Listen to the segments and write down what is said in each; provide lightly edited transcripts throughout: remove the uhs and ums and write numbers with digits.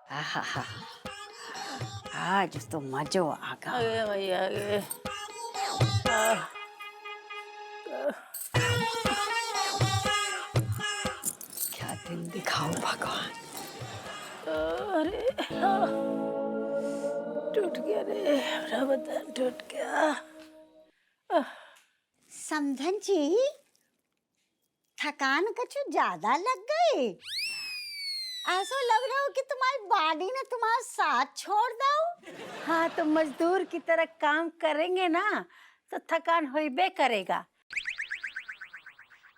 आहा, आज तो मजो आगा। आगे भैया आगे। आह, क्या दिन दिखाओ भगवान। अरे टूट गया रे, मेरा बदन टूट गया। समधन जी, थकान कुछ ज्यादा लग गई। ऐसा लग रहा हो कि तुम्हारी बॉडी ने तुम्हारा साथ छोड़ दो। हाँ तो मजदूर की तरह काम करेंगे ना तो थकान होइबे करेगा।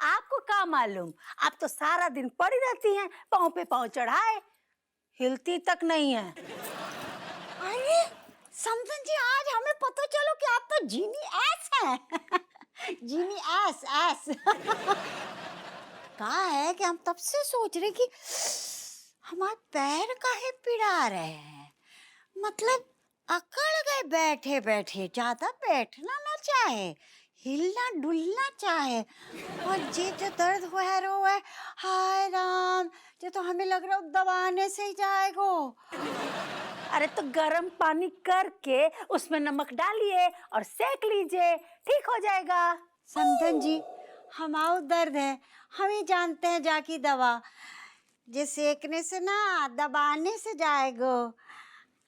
आपको क्या मालूम, आप तो सारा दिन पड़ी रहती हैं पाँव पे पाँव चढ़ाए, हिलती तक नहीं है। अरे समधन जी, आज हमें पता चलो कि आप तो जीनी एस हैं। जीनी एस एस। कहा है कि हम तब से सोच रहे कि हमारे पैर काहे पिड़ा रहे हैं। मतलब अकड़ गए बैठे बैठे, ज्यादा बैठना ना चाहे, हिलना डुलना चाहे। और ये जो दर्द हो है, हाय राम, ये तो हमें लग रहा है दबाने से ही जाएगा। अरे तो गर्म पानी करके उसमें नमक डालिए और सेक लीजिए, ठीक हो जाएगा। समधन जी, हमारा दर्द है, हम ही जानते हैं जाकी दवा। जे सेकने से ना, दबाने से जाएगा।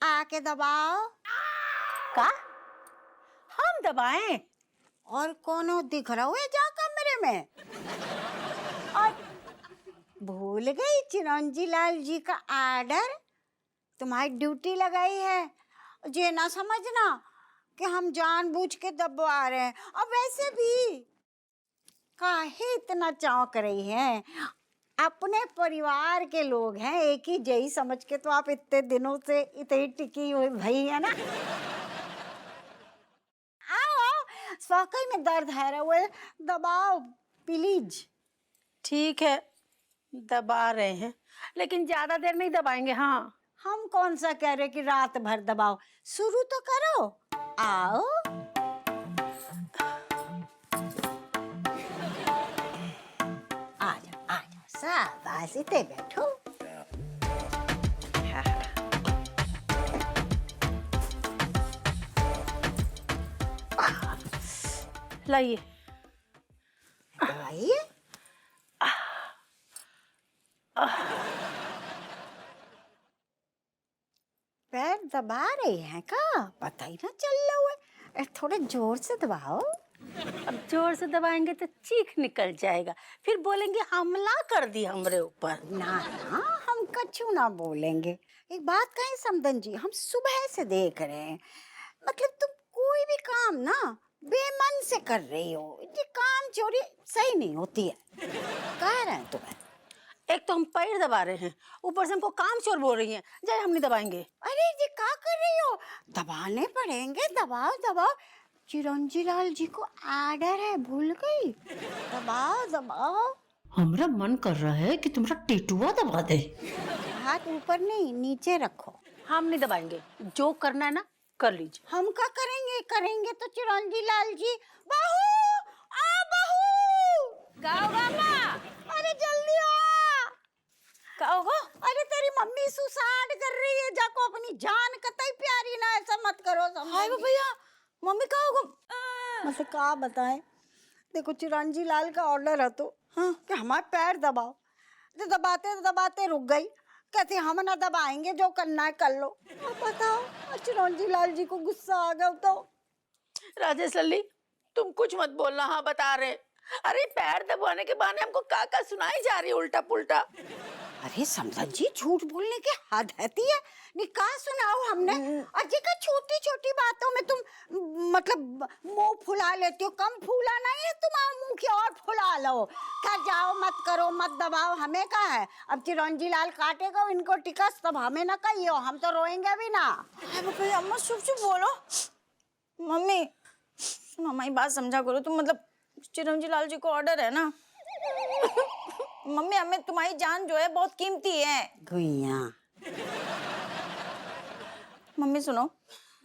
आके दबाओ। का हम दबाएं? और कौन दिख रहा है जा कमरे में? और भूल गई चिरंजी लाल जी का आर्डर, तुम्हारी ड्यूटी लगाई है। ये ना समझना कि हम जानबूझ के दबवा रहे हैं। और वैसे भी काहे इतना चौंक रही हैं? अपने परिवार के लोग हैं, एक ही जही समझ के तो आप इतने दिनों से इतनी टिकी हुई भई है ना। आओ, वाकई में दर्द है रे, वो दबाओ प्लीज। ठीक है दबा रहे हैं, लेकिन ज्यादा देर नहीं दबाएंगे। हाँ हम कौन सा कह रहे कि रात भर दबाओ, शुरू तो करो। आओ। आ जाओ शाबाश, इतने बैठो। लाइए। दवाइए। पैर दबा रही हैं का? पता ही ना चल रहा है। थोड़े जोर से दबाओ। अब जोर से दबाएंगे तो चीख निकल जाएगा, फिर बोलेंगे हमला कर दिया हमरे ऊपर। ना ना, हम कछु ना बोलेंगे। एक बात कहें समधन जी, हम सुबह से देख रहे हैं, मतलब तुम कोई भी काम ना बेमन से कर रही हो। ये काम चोरी सही नहीं होती है, कह रहे हैं तुम्हें। एक तो हम पैर दबा रहे हैं, ऊपर से हमको काम चोर बोल रही हैं। जाए हम नहीं दबाएंगे। अरे ये क्या कर रही हो? दबाने पड़ेंगे, दबाओ दबाओ। चिरंजी लाल जी को आर्डर है, भूल गई? दबाओ दबाओ। हमारा मन कर रहा है कि तुम्हारा टेटुआ दबा दे। हाथ ऊपर नहीं, नीचे रखो। हम नहीं दबाएंगे, जो करना है ना कर लीजिए। हम क्या करेंगे? करेंगे तो चिरंजी लाल जी। बहू, आ बहू। का होगा माँ? अरे जल्दी आ। का होगा? अरे तेरी मम्मी सुसाइड कर रही है, जाको अपनी जान कतई प्यारी ना, ऐसा मत करो। हाय भैया, मम्मी का होगा? मतलब क्या बताएं? देखो चिरंजी लाल का ऑर्डर है तो हाँ कि हमारे पैर दबाओ। तो दबाते दबाते रुक गई, कहती हम ना दबाएंगे, जो करना है कर लो। अब बताओ, चिरंजी लाल जी को गुस्सा आ गया तो। राजेश लल्ली तुम कुछ मत बोलना, हाँ बता रहे। अरे पैर दबाने के बहाने हमको का सुनाई जा रही है उल्टा पुल्टा। अरे समधन जी, झूठ बोलने की हद रहती है। निकाह सुनाओ हमने। अजी का छोटी छोटी बातों में तुम मतलब मुंह फुला लेती हो। कम फूला नहीं है तुम्हारा मुंह, की और फुला लो। कर जाओ, मत करो, मत दबाओ, हमें क्या है? अब चिरंजी लाल काटेगा इनको टिकस, तब हमें ना कहियो, हम तो रोएंगे भी ना। अम्मा चुप चुप बोलो। मम्मी सुनो, हमारी बात समझा करो तुम। मतलब चिरंजी लाल जी को ऑर्डर है ना। मम्मी हमें तुम्हारी जान जो है बहुत कीमती है। गुइया। मम्मी सुनो,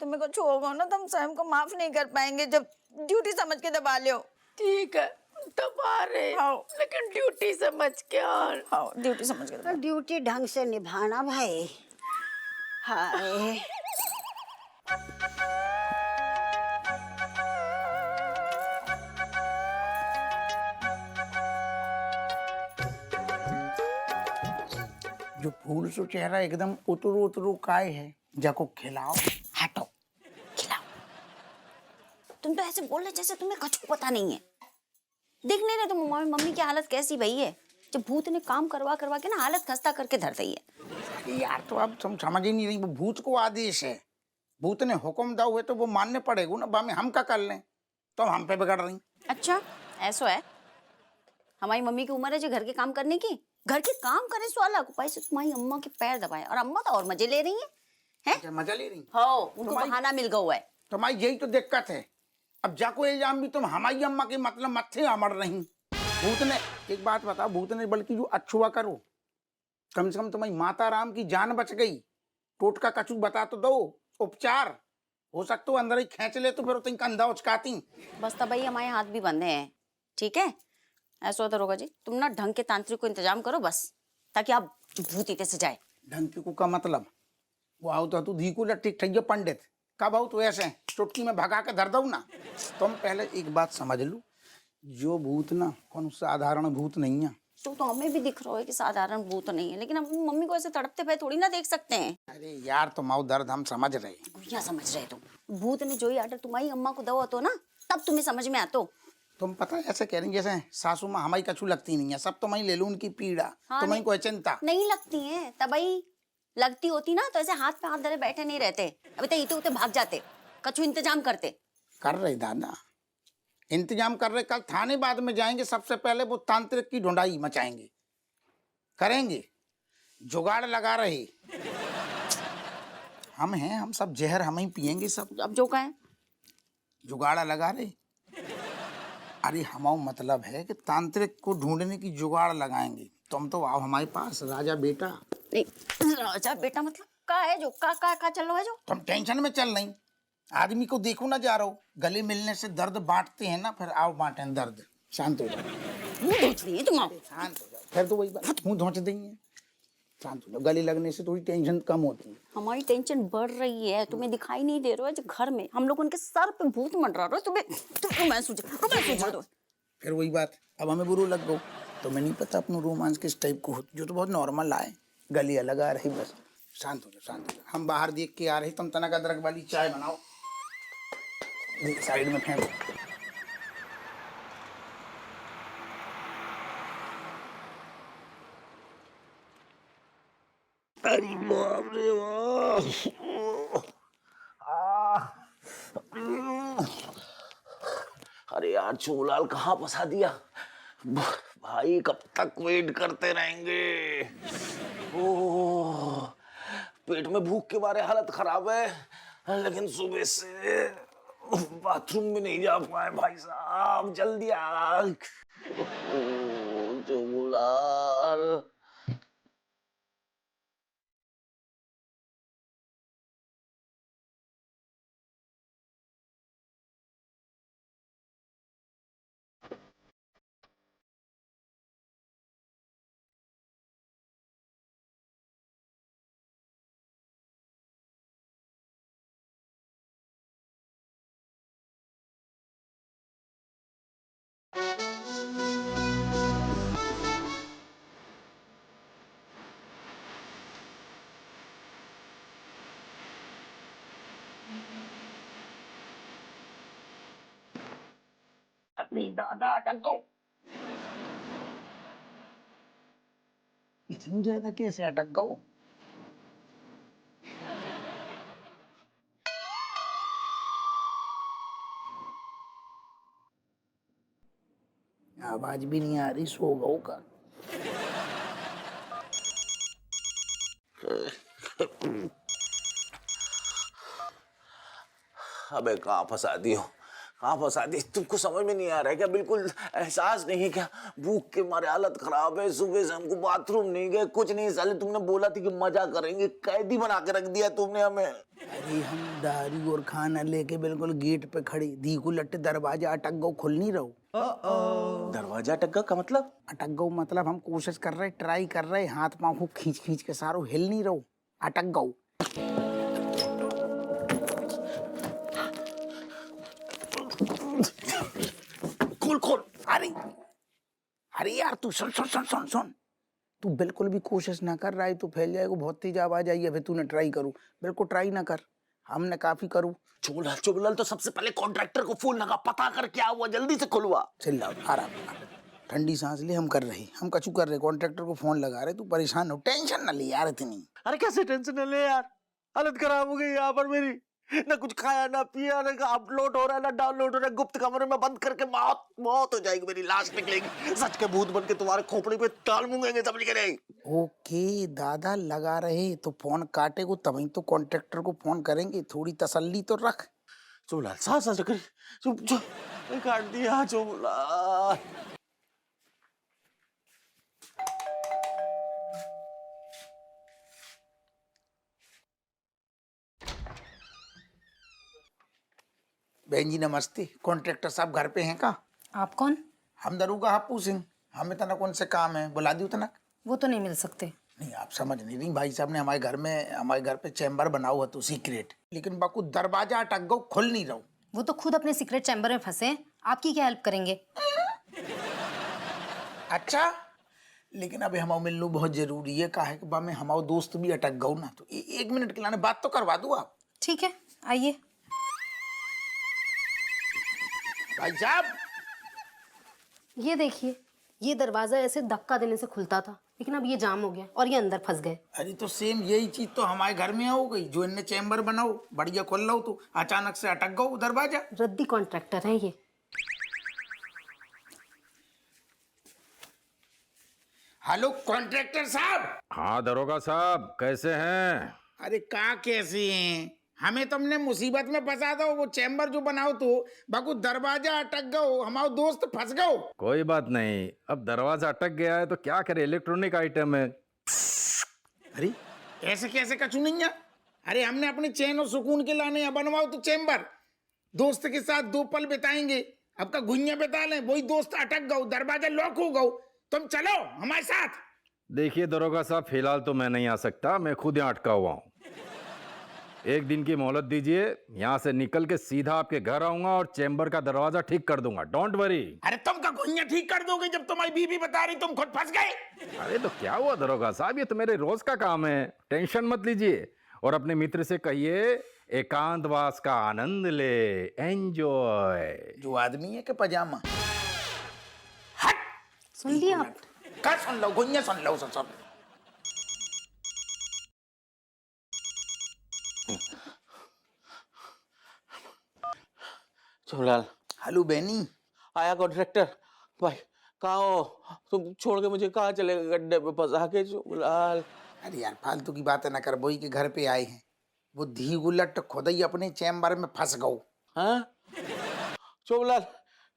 तुम्हें कुछ होगा ना तो हम स्वयं को माफ नहीं कर पाएंगे, जब ड्यूटी समझ के दबा लियो। ठीक है दबा रहे, लेकिन ड्यूटी समझ के। हाँ ड्यूटी समझ के दबा। ड्यूटी ढंग से निभाना भाई। हाय जो फूल सो चेहरा एकदम उतरू उतरू काय है, जाको खिलाओ। हटो, खिलाओ। तुम तो ऐसे बोल रहे जैसे तुम्हें कुछ पता नहीं है। देख नहीं रहे तुम मम्मी की हालत कैसी भई है। जब भूत ने काम करवा करवा के ना हालत खस्ता करके धर दी है। अरे यार, तो अब तुम समझ ही नहीं रही, वो भूत को आदेश है। भूत ने हुक्म दा हुए तो वो मानने पड़ेगा ना। बामे हम क्या कर लें, तो हम पे बिगड़ रही। अच्छा ऐसा है। हमारी मम्मी की उम्र है जो घर के काम करने की। घर के काम करे सो अलग, पैसे तुम्हारी अम्मा के पैर दबाए और अम्मा तो और मजे ले रही हैं। अच्छा, मजा ले रही। हो उनको बहाना मिल गया हुआ है। तुम्हारी यही तो दिक्कत है। अब जाको इल्जाम भी तुम हमारी अम्मा के मतलब मत्थे अमड़ रही। भूत ने, एक बात बताओ, भूत ने बल्कि जो अछुआ करो, कम से कम तुम्हारी माता राम की जान बच गई। टोटका कचू बता तो दो, उपचार हो सकता हो अंदर ही खींच ले तो फिर तुम कंधा उचकाती। बस तब भाई हमारे हाथ भी बंधे हैं। ठीक है, ऐसा होता रोगा जी, तुम ना ढंग के तांत्रिक को इंतजाम करो बस, ताकि आप भूत इतने से जाए। ढंग को का मतलब वो आओ तो तू धीकू लट्टी ठैया पंडित कब आओ तो ऐसे चुटकी में भगा के धर दो ना। तुम पहले एक बात समझ लो, जो भूत ना कौन साधारण भूत नहीं है। तो हमें भी दिख रहा है कि साधारण भूत नहीं है, लेकिन हम मम्मी को ऐसे तड़पते हुए थोड़ी ना देख सकते हैं। अरे यार, तुम आओ दर्द हम समझ रहे हैं। क्या समझ रहे तुम? भूत ने जो ही आर्डर तुम्हारी अम्मा को दवा तो ना, तब तुम्हें समझ में आता। तुम पता है ऐसे कह रही जैसे सासू माँ हमारी कछु लगती नहीं है, सब तुम्हें ले लू उनकी पीड़ा। हाँ, तुम्हें कोई चिंता नहीं लगती है। तभी लगती होती ना तो ऐसे हाथ पे हाथ धरे बैठे नहीं रहते। अभी तो इते उते भाग जाते, कछु इंतजाम करते। कर रहे दादा, इंतजाम कर रहे। कल थाने बाद में जाएंगे, सबसे पहले वो तांत्रिक की ढूंढाई मचाएंगे, करेंगे, जुगाड़ लगा रहे। हम हैं, हम सब जहर हम ही पियेंगे सब। अब जो कहें जुगाड़ा लगा रहे। अरे हमारा मतलब है कि तांत्रिक को ढूंढने की जुगाड़ लगाएंगे। तुम तो आओ हमारे पास, राजा बेटा। नहीं, राजा बेटा मतलब का है जो का चल रहा है जो? तुम टेंशन में चल रही। आदमी को देखो ना जा रहा हो, गले मिलने से दर्द बांटते हैं ना, फिर आओ बांटे दर्द। शांत हो जाओ, मुंह धोच रही है तुम। शांत हो जाओ। फिर तो वही बात, मुंह धोच देंगे। शांत हो जाओ, गले लगने से थोड़ी टेंशन कम होती है। हमारी टेंशन बढ़ रही है, तुम्हें दिखाई नहीं दे रहा है जो घर में हम लोग उनके सर पे भूत मंडरा रहे हो। तुम्हें मैं सूझा दो। फिर वही बात, अब हमें बुरा लग गो। तुम्हें नहीं पता अपना रोमांस किस टाइप को होता, जो तो बहुत नॉर्मल आए, गली अलग आ रही। बस शांत हो जाओ, शांत हो जाओ। हम बाहर देख के आ रहे, तुम तनक अदरक वाली चाय बनाओ, साइड में फेंको। अरे बाप रे बाप। अरे यार, चूलाल कहाँ फंसा दिया भाई, कब तक वेट करते रहेंगे। ओह, पेट में भूख के मारे हालत खराब है, लेकिन सुबह से बाथरूम में नहीं जा पाए भाई साहब, जल्दी आ। चूलाल अपनी दादा डको। इतनी ज्यादा कैसे अटक गो? आवाज भी नहीं आ रही, सो गो का। अबे कहाँ फंसा दी हो, कहाँ फंसा दी? तुमको समझ में नहीं आ रहा है क्या? बिल्कुल एहसास नहीं है क्या? भूख के मारे हालत खराब है, सुबह से हमको बाथरूम नहीं गए, कुछ नहीं। साले तुमने बोला थी कि मजा करेंगे, कैदी बना के रख दिया तुमने हमें। अरे हम दारू और खाना लेके बिल्कुल गेट पे खड़ी, धीकू लट्टे दरवाजा अटक गो, खुल नहीं रहो। दरवाजा टक्का का मतलब? अटक गो मतलब हम कोशिश कर रहे, ट्राई कर रहे, हाथ पाँव को खींच खींच के सारो हिल नहीं रहो, अटक गो। खोल खोल। अरे अरे यार तू सुन सुन सुन सुन सुन, तू बिल्कुल भी कोशिश ना कर रहा है तो फैल जाएगा, बहुत तेज आवाज आई है। फिर तूने ट्राई करूँ, बिल्कुल ट्राई ना कर, हमने काफी करूँ। चुबलाल तो सबसे पहले कॉन्ट्रैक्टर को फोन लगा, पता कर क्या हुआ, जल्दी से खुलवा। चिल्लाओ, आराम ठंडी सांस ले, हम कर रहे, हम कचू कर रहे, कॉन्ट्रैक्टर को फोन लगा रहे, तू परेशान हो, टेंशन ना ले यार इतनी। अरे कैसे टेंशन न ले यार, हालत खराब हो गई यहाँ पर मेरी, ना कुछ खाया ना पिया, ना अपलोड हो रहा है ना डाउनलोड हो रहा है, गुप्त कमरे में बंद करके मौत मौत हो जाएगी मेरी, लाश निकलेगी, सच के भूत बन के तुम्हारे खोपड़ी पे ताल मूंगेंगे, समझ के नहीं। ओके दादा लगा रहे तो फोन काटे को तभी तो कॉन्ट्रैक्टर को फोन करेंगे, थोड़ी तसल्ली तो रख। चुबलाल सांस सांस कर, चुप चुप, काट दिया चुबलाल। बहन जी नमस्ते, कॉन्ट्रैक्टर साहब घर पे हैं का? आप कौन? हम दरोगा हप्पू सिंह, हमें तना कौन से काम है, बुला दियो तना। वो तो नहीं मिल सकते। नहीं आप समझ नहीं रही, भाई साहब ने हमारे घर पे चैम्बर बना हुआ तो सीक्रेट, लेकिन बाकू दरवाजा अटक गो, खुल नहीं रहा। वो तो खुद अपने सीक्रेट चैम्बर में फंसे हैं, आपकी क्या हेल्प करेंगे? अच्छा लेकिन अभी हमारे मिलना बहुत जरूरी है, काहे कि बा में हमारा दोस्त भी अटक गौ ना, तो एक मिनट के लाने बात तो करवा दो आप। ठीक है आइए। भाई साहब ये देखिए, ये दरवाजा ऐसे धक्का देने से खुलता था, लेकिन अब ये जाम हो गया और ये अंदर फंस गए। अरे तो सेम यही चीज तो हमारे घर में हो गई, जो इनने चैम्बर बनाओ बढ़िया खोल लो तो अचानक से अटक गो दरवाजा। रद्दी कॉन्ट्रैक्टर है ये। हेलो कॉन्ट्रैक्टर साहब। हाँ दरोगा साहब कैसे हैं? अरे का कैसे हैं, हमें तुमने मुसीबत में फंसा दो, वो चैम्बर जो बनाओ तो बाकू दरवाजा अटक गो, हमारा दोस्त फंस गो। कोई बात नहीं, अब दरवाजा अटक गया है तो क्या करे, इलेक्ट्रॉनिक आइटम है। अरे ऐसे कैसे कछू नहीं है, अरे हमने अपने चैन और सुकून के लाने बनवाओ तो चैम्बर, दोस्त के साथ 2 पल बिताएंगे, अब का घुइया बिता लें, वही दोस्त अटक गो, दरवाजा लॉक हो गो, तुम चलो हमारे साथ। देखिए दरोगा साहब फिलहाल तो मैं नहीं आ सकता, मैं खुद यहाँ अटका हुआ हूँ। एक दिन की मोहलत दीजिए, यहाँ से निकल के सीधा आपके घर आऊंगा और चैम्बर का दरवाजा ठीक कर दूंगा, डोंट वरी। अरे तुम का घुइया ठीक कर दोगे जब तुम्हारी बीवी बता रही तुम खुद फंस गए। अरे तो क्या हुआ दरोगा साहब, ये तो मेरे रोज का काम है, टेंशन मत लीजिए। और अपने मित्र से कहिए एकांतवास का आनंद ले, एंजॉय। जो आदमी है के पजामा सुन लिया आप? का सुन लो, घुइया सुन लो सब। चुबलाल हेलो बेनी। आया कॉन्ट्रैक्टर भाई, कहाँ हो तुम, छोड़ के मुझे कहाँ चले गए गड्ढे पे फंसा के चुबलाल। अरे यार फालतू की बातें ना कर, बोई के घर पे आए हैं, वो धी गुलट खुद ही अपने चैम्बर में फंस गो। हाँ चुबलाल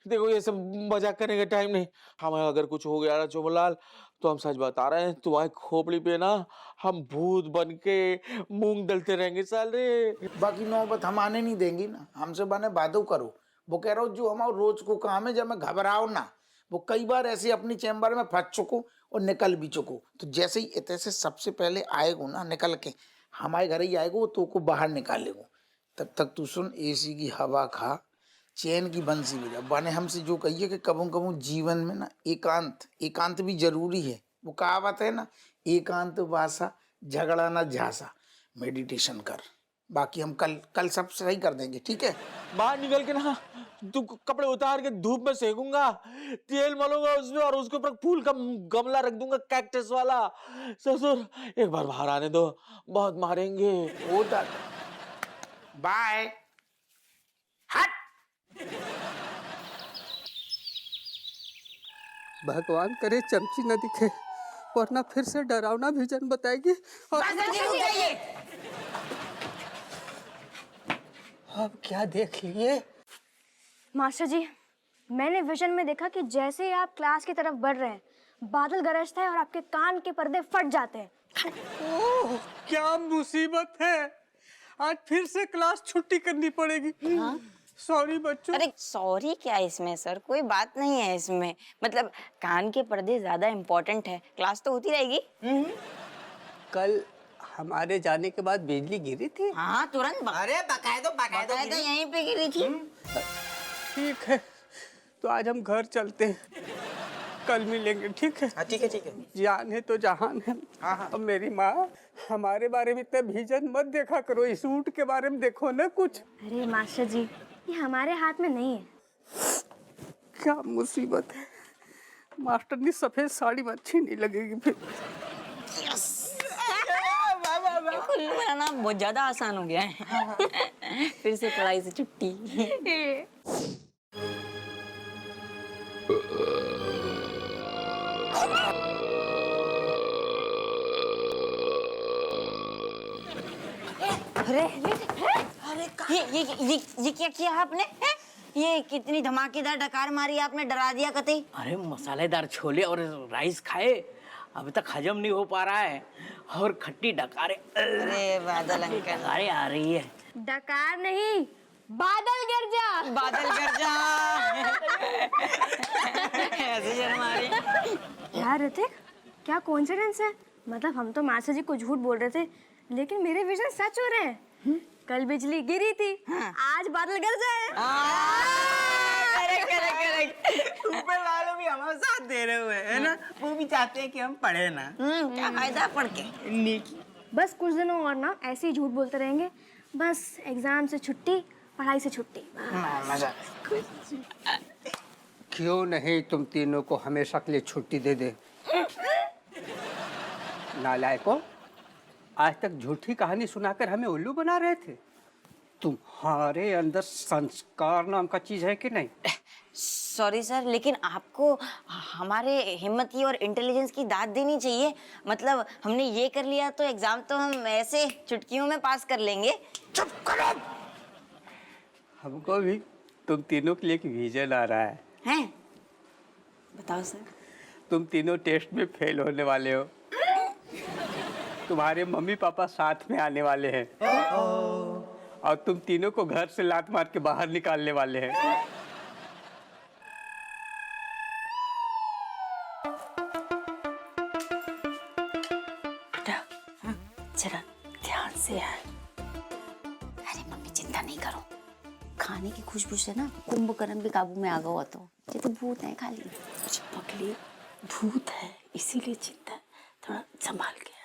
देखो ये सब मजाक करने का टाइम नहीं, हमें अगर कुछ हो गया ना चुबलाल तो हम सच बता रहे हैं, तुम्हारी खोपड़ी पे ना हम भूत बन के मूंग डलते रहेंगे साले। बाकी नौबत हम आने नहीं देंगी ना, हमसे बने बादो करो। वो कह रहा हूँ जो हमारा रोज को काम है, जब मैं घबराओ ना, वो कई बार ऐसे अपनी चैम्बर में फंस चुको और निकल भी चुको, तो जैसे ही इतने से सबसे पहले आएगो ना निकल के हमारे घर ही आएगो, तो को बाहर निकालेगो। तब तक तू सुन, एसी की हवा खा, चैन की बंसी बजा, बने हमसे जो कहिए कि कबू कबू जीवन में ना एकांत भी जरूरी है। वो कहावत है ना, एकांत वासा झगड़ा ना झांसा, मेडिटेशन कर। बाकी हम कल सब सही कर देंगे, ठीक है? बाहर निकल के ना तू कपड़े उतार के धूप में सेकूंगा, तेल मलूंगा उसमें और उसके ऊपर फूल का गमला रख दूंगा कैक्टस वाला। ससुर एक बार बाहर आने दो, बहुत मारेंगे। ओ बाय। हट। भगवान करे चमची न दिखे, वरना फिर से डरावना विजन बताएगी। और अब क्या देख लिए? मास्टर जी, मैंने विजन में देखा कि जैसे ही आप क्लास की तरफ बढ़ रहे हैं, बादल गरजता है और आपके कान के पर्दे फट जाते हैं। ओह क्या मुसीबत है, आज फिर से क्लास छुट्टी करनी पड़ेगी। सॉरी बच्चों। अरे सॉरी क्या इसमें सर, कोई बात नहीं है इसमें, मतलब कान के पर्दे ज्यादा इम्पोर्टेंट है, क्लास तो होती रहेगी। कल हमारे जाने के बाद बिजली गिरी थी? हाँ तुरंत अरे बकायदो बकायदा यहीं पे गिरी थी। ठीक है, तो आज हम घर चलते हैं, कल मिलेंगे, ठीक है? ठीक है ठीक है। जान है तो जहान है। हाँ। अब मेरी माँ, हमारे बारे में इतना भीजन मत देखा करो, इस सूट के बारे में देखो ना कुछ। अरे मास्टर जी, ये हमारे हाथ में नहीं है। क्या मुसीबत है, मास्टरनी सफेद साड़ी में अच्छी नहीं लगेगी फिर। कुल्लू बनाना बहुत ज्यादा आसान हो गया है। फिर से पढ़ाई से छुट्टी। अरे ये क्या किया आपने? हैं? ये कितनी धमाकेदार डकार मारी आपने, डरा दिया कतई। अरे मसालेदार छोले और राइस खाए, अभी तक हजम नहीं हो पा रहा है, और खट्टी डकारे। अरे बादल अंकल, डकारे आ रही है। डकार नहीं, बादल गिर जा। बादल गिर जा। ऐसे शर्मा रही। यार ऋतिक, क्या कोइंसिडेंस है। मतलब हम तो मास्टर जी को झूठ बोल रहे थे, लेकिन मेरे विजन सच हो रहे हैं। कल बिजली गिरी थी, आज बादल गिर जाए। ऊपर वाले भी हमारे साथ दे रहे हुए है ना, वो भी चाहते हैं कि हम पढ़े ना। क्या फायदा पढ़ के। बस कुछ दिनों और ना ऐसे ही झूठ बोलते रहेंगे, बस एग्जाम से छुट्टी, पढ़ाई से छुट्टी। मजा। क्यों नहीं तुम तीनों को हमेशा के लिए छुट्टी दे दे। नालायकों, आज तक झूठी कहानी सुनाकर हमें उल्लू बना रहे थे। तुम्हारे अंदर संस्कार नाम का चीज है कि नहीं? सॉरी सर, लेकिन आपको हमारे हिम्मती और इंटेलिजेंस की दाद देनी चाहिए। मतलब हमने ये कर लिया तो एग्जाम तो हम ऐसे चुटकियों में पास कर लेंगे। चुप करो। हमको भी तुम तीनों के लिए एक विजन आ रहा है। हैं? बताओ सर। तुम तीनों टेस्ट में फेल होने वाले हो। तुम्हारे मम्मी पापा साथ में आने वाले हैं, और तुम तीनों को घर से लात मार के बाहर निकालने वाले हैं। जरा ध्यान से यार। अरे मम्मी चिंता नहीं करो, खाने की खुशबू से ना कुंभकर्ण भी काबू में आ गया हो। तो ये तो भूत है खाली। कुछ पगली भूत है, इसीलिए चिंता है। थोड़ा संभाल के।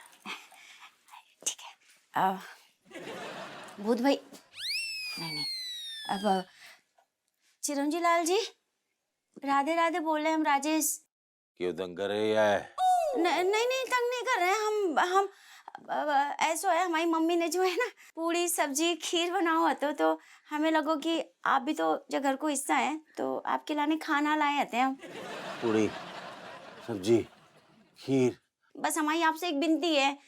ठीक है। भूत भाई नहीं, अब चिरंजी लाल जी, राधे राधे बोल रहे हम। राजेश क्यों तंग कर रही है? नहीं तंग नहीं कर रहे हैं हम ऐसा है, हमारी मम्मी ने जो है ना पूरी सब्जी खीर बना हुआ तो हमें लगो कि आप भी तो जो घर को हिस्सा है, तो आपके लाने खाना लाए आते हैं हम। पूरी सब्जी खीर। बस हमारी आपसे एक विनती है,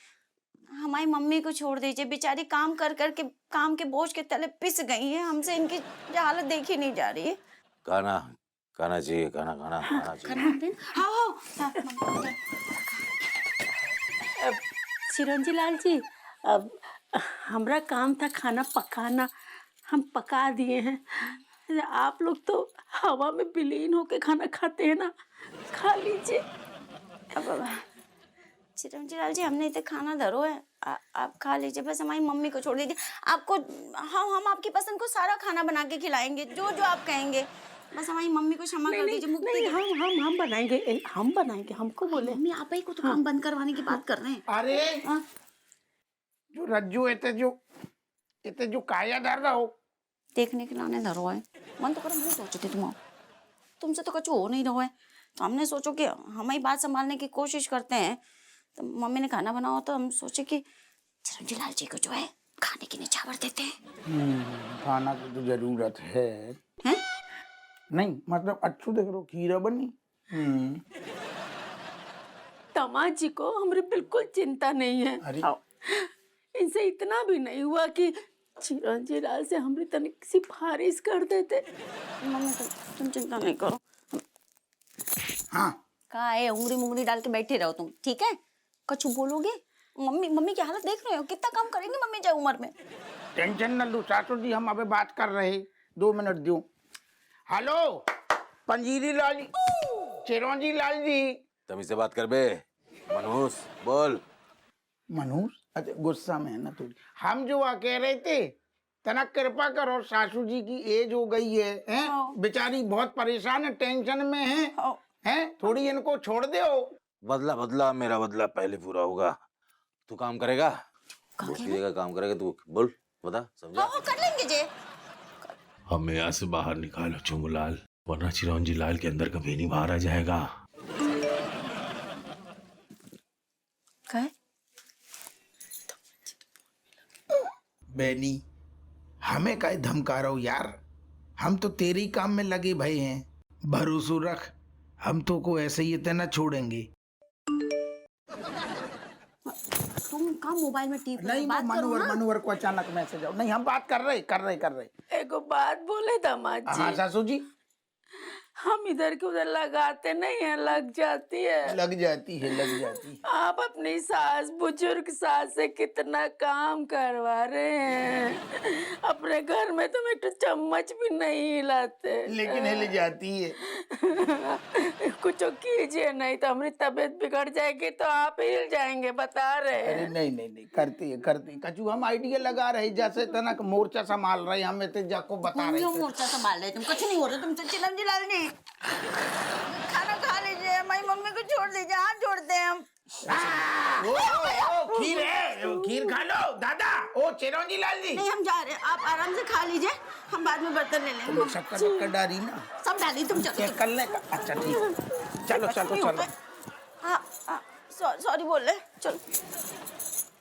हमारी मम्मी को छोड़ दीजिए। बेचारी काम कर के काम के बोझ के तले पिस गई है। हमसे इनकी हालत देखी नहीं जा रही है। खाना चाहिए, खाना चाहिए। हाँ। चिरंजी लाल जी, अब हमारा काम था खाना पकाना, हम पका दिए हैं। आप लोग तो हवा में विलीन होके खाना खाते हैं ना, खा लीजिए। अब चिरंजी लाल जी, हमने इतने खाना धरो है, आप खा लीजिए। बस हमारी मम्मी को छोड़ दीजिए। आपको हम आपकी पसंद को सारा खाना बना के खिलाएंगे, जो आप कहेंगे। बस हमारी मम्मी को क्षमा कर दीजिए। नहीं, हम बनाएंगे, हमको बोले। मम्मी आप ही को तो काम बंद करवाने की बात कर रहे हैं। अरे जो रज्जू इतने जो काया डर रहा हो, देखने के लाने धरो है। मन तो कर सोचे थे तुमसे तो कुछ हो नहीं रहा है, तो हमने सोचो कि हमारी बात संभालने की कोशिश करते हैं। तो मम्मी ने खाना बनाओ, तो हम सोचे कि चिरंजी लाल जी को जो है खाने की निछावर देते हैं। खाना की तो जरूरत है। नहीं मतलब अच्छू देख रो खीरा बनी। दामाद जी को हमारी बिल्कुल चिंता नहीं है। अरे इनसे इतना भी नहीं हुआ कि चिरंजी लाल से हमारी तनिक सिफारिश कर देते। मम्मी तुम चिंता नहीं करो। हाँ, कहा है उंगली मुंगली डाल के बैठे रहो तुम, ठीक है? कछु बोलोगे? मम्मी की हालत देख रहे हो, कितना काम करेंगे मम्मी जाए उम्र में। टेंशन न लो चाचू जी, हम अबे बात कर रहे, 2 मिनट दो। हेलो पंजीरी लाल जी, चिरंजी लाल जी। तमीज से बात कर बे। मनहूस बोल। मनहूस अच्छा गुस्सा में है ना थोड़ी। हम जो कह रहे थे, तना कृपा करो, सासू जी की एज हो गई है, हैं? बेचारी बहुत परेशान है, टेंशन में है, हैं? थोड़ी इनको छोड़ दो। बदला बदला, मेरा बदला पहले पूरा होगा। तू काम करेगा, काम करेगा तू, बोल बता, समझा? हाँ कर लेंगे जे। हमें यहाँ से बाहर निकालो चुंगलाल, वरना चिरंजी लाल के अंदर कभी नहीं बाहर आ जाएगा। क्या? बेनी, हमें काहे धमका रहा हो यार, हम तो तेरे ही काम में लगे भाई हैं, भरोसा रख, हम तो को ऐसे ही इतना छोड़ेंगे तुम कहाँ मोबाइल में टीप रहे हो? नहीं। बात करो ना। मनोहर को अचानक मैसेज आओ, नहीं हम बात कर रहे। एगो बात बोले दामाद हाँ जी, सासू जी। हम इधर के उधर लगाते नहीं है, लग जाती है। लग जाती है। आप अपनी सास, बुजुर्ग सास से कितना काम करवा रहे हैं। अपने घर में तो एक चम्मच भी नहीं हिलाते, लेकिन हिल जाती है। कुछ कीजिए, नहीं तो हमारी तबीयत बिगड़ जाएगी, तो आप हिल जाएंगे, बता रहे अरे हैं। नहीं, करती है कचू, हम आइडिया लगा रहे, जैसे तनक मोर्चा संभाल रहे, हमें तो जाको बता रहे क्यों थे। मोर्चा संभाल रहे? तुम कुछ नहीं हो रहे, तुम तो चिरंजी लाल जी। खाना खा लीजिए, हमारी मम्मी को छोड़ दीजिए, हाथ जोड़ते हैं हम। ओ, खीर है, खीर खा लो दादा। ओ चिरंजी लाल जी, नहीं हम जा रहे हैं, आप आराम से खा लीजिए, हम बाद में बर्तन ले लेंगे। शक्कर डाली ना, सब डाली, तुम चलो। चेक कर ले। अच्छा ठीक, चलो। हाँ, सॉरी बोल रहे, चलो।